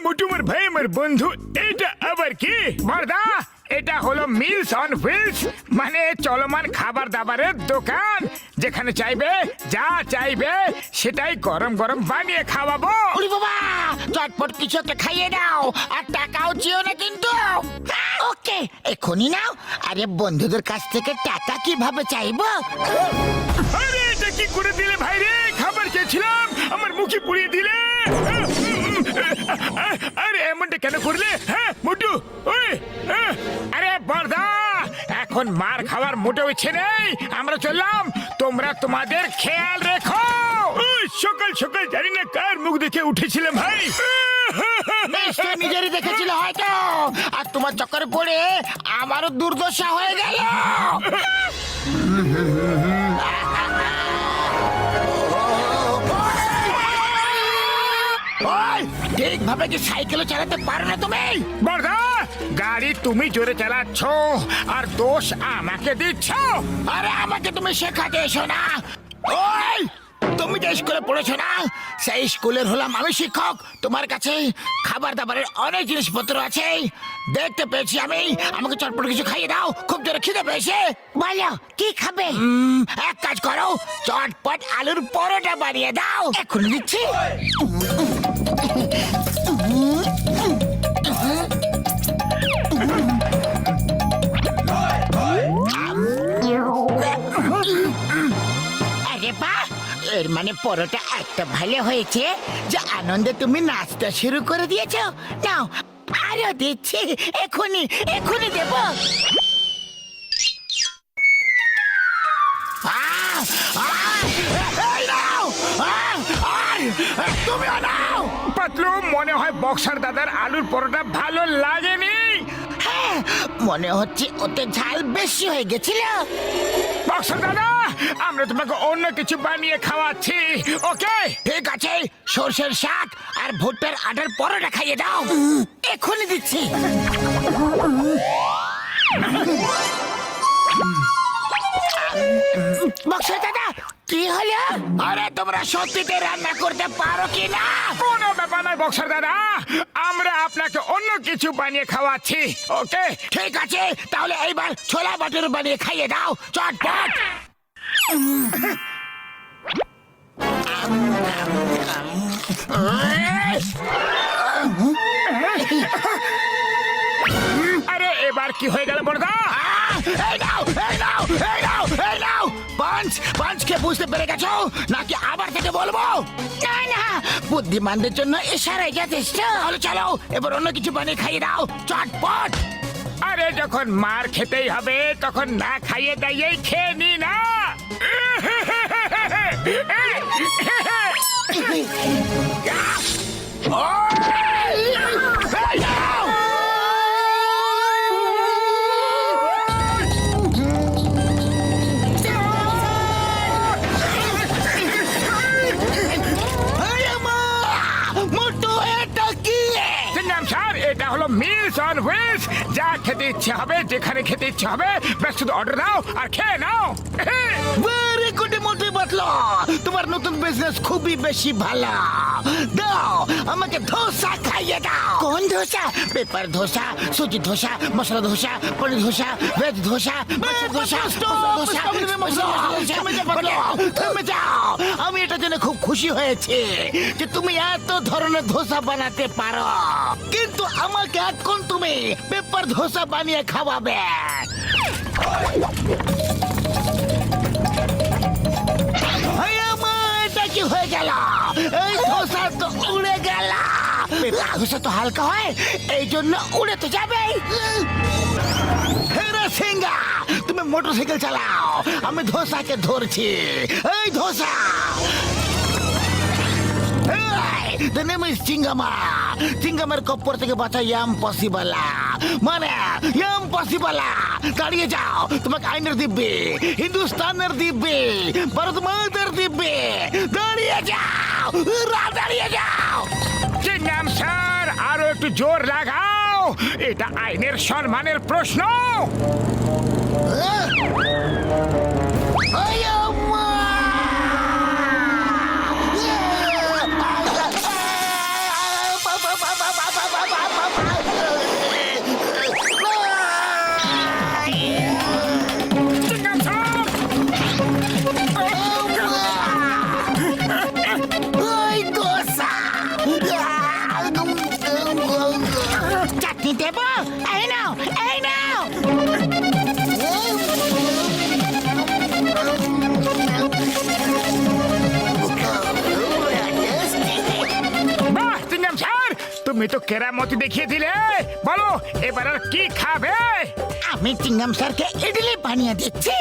মোটুমার ভাই আমার বন্ধু, এটা আবার কি? বড়দা, এটা হলো মিলস অন হুইলস, মানে চলমান খাবার দাবারের দোকান। যেখানে চাইবে যা চাইবে সেটাই গরম গরম বানিয়ে খাওয়াবো। ওরে বাবা, চটপট কিছু একটা খাইয়ে দাও, আর টাকাও চেও না কিন্তু। ওকে, এখনই নাও। আরে বন্ধুদের কাছ থেকে টাকা কিভাবে চাইবো? আরে এটা কি করে দিলে ভাই রে? খাবার চেয়েছিলাম, আমার মুখে পুড়িয়ে দিলে। আরে এমনটা কেন করলে? হ্যাঁ মোটু, ওই আরে বড়দা, এখন মার খাওয়ার মোটেও ইচ্ছে নেই। আমরা চললাম, তোমরা তোমাদের খেয়াল রেখো। সকাল সকাল জানি না কার মুখ দেখে উঠেছিলাম ভাই। নিশ্চয় নিজেরই দেখেছিল হয়তো, আর তোমার চক্করে পড়ে আমারও দুর্দশা হয়ে গেল। ঠিকভাবে কি সাইকেল চালাতে পারো না তুমি? বড়দা, গাড়ি তুমি জোরে চালাচ্ছ আর দোষ আমাকে দিচ্ছ। আরে আমাকে তুমি শেখাতে এসো না। ওই তুমি যে স্কুলে পড়েছো না, সেই স্কুলের হলাম আমি শিক্ষক। তোমার কাছে খাবার দাবারের অনেক জিনিসপত্র আছে, দেখতে পেয়েছি আমি। আমাকে চটপট কিছু খাইয়ে দাও, খুব জোরে খিদে পেয়েছে। বলো কি খাবে? এক কাজ করো, চটপট আলুর পরোটা বানিয়ে দাও। এখন দিচ্ছি। আরে বাহ, এর মানে পরোটা একটা ভালো হয়েছে যে আনন্দে তুমি নাচতে শুরু করে দিয়েছো। নাও আরো দিচ্ছি, এখনই এখনই দেব। তুমি নাও। পাতলু, মনে হয় বক্সার দাদার আলুর পরোটা ভালো লাগেনি। হ্যাঁ, মনে হচ্ছে ওতে ঝাল বেশি হয়ে গেছিল। বক্সার দাদা, আমরা তোমাকে অন্য কিছু বানিয়ে খাওয়াচ্ছি, ওকে? ঠিক আছে, সর্ষের শাক আর ভুট্টার আটার পরোটা খাইয়ে দাও। এখনই দিচ্ছি। বক্সা দাদা, কি হলো? আরে তোমরা সত্যিতে রান্না করতে পারো কি না? কোনো ব্যাপার নয় বক্সার দাদা, আমরা আপনাকে অন্য কিছু বানিয়ে খাওয়াচ্ছি, ওকে? ঠিক আছে, তাহলে এইবার ছোলা বাটুর বানিয়ে খাইয়ে দাও চটপট। আরে এবার কি হয়ে গেল বড়দা? পাঁচকে বুঝতে পেরে গেছো নাকি আবার থেকে বলবো? না না, বুদ্ধিমানদের জন্য ইশারাই যথেষ্ট। তাহলে চলো এবার অন্য কিছু বানিয়ে খাইয়ে দাও চটপট। আরে যখন মার খেতেই হবে তখন না খাইয়ে দাইয়েই খেয়ে নি না। এটা হলো মিলস অন হুইলস, যা খেতে ইচ্ছে হবে, যেখানে খেতে ইচ্ছে হবে, ব্যাস শুধু অর্ডার দাও আর খেয়ে নাও। ভেরি গুড মোটে বাতলো, তোমার নতুন বিজনেস খুবই বেশি ভালো। দাও আমাকে ধোসা খাইয়ে দাও। কোন ধোসা? পেপার ধোসা, সুজি ধোসা, মশলা ধোসা, পনির ধোসা, ভেজ ধোসা, থেমে যাও। আমি এটা জেনে খুব খুশি হয়েছি যে তুমি এত ধরনের ধোসা বানাতে পারো, কিন্তু আমাকে এখন তুমি পেপার ধোসা বানিয়ে খাওয়াবে। এটা কি হয়ে গেল? এই ধোসা তো উড়ে গেল। পেপার ধোসা তো হালকা হয়, এই জন্য উড়ে তো যাবেই। হেরে সিংহা, তুমি মোটরসাইকেল চালাও, আমি ধোসাকে ধরছি। এই ধোসা, the name is চিঙ্গামা। চিঙ্গামের কপ্পর থেকে বাঁচা ইম্পসিবল, মানে ইম্পসিবল। দাঁড়িয়ে যাও, তোমাকে আইনের দিব্যে, হিন্দুস্তানের দিব্যে, ভারত মাতার দিব্যে। দাঁড়িয়ে যাও, দাঁড়িয়ে যাও। চিংগাম স্যার, আরো একটু জোর লাগাও, এটা আইনের সম্মানের প্রশ্ন। তো কেরামতি দেখিয়ে দিলে, বলো এবার আর কি খাবে? আমি চিংগাম স্যারকে ইডলি বানিয়ে দিচ্ছি।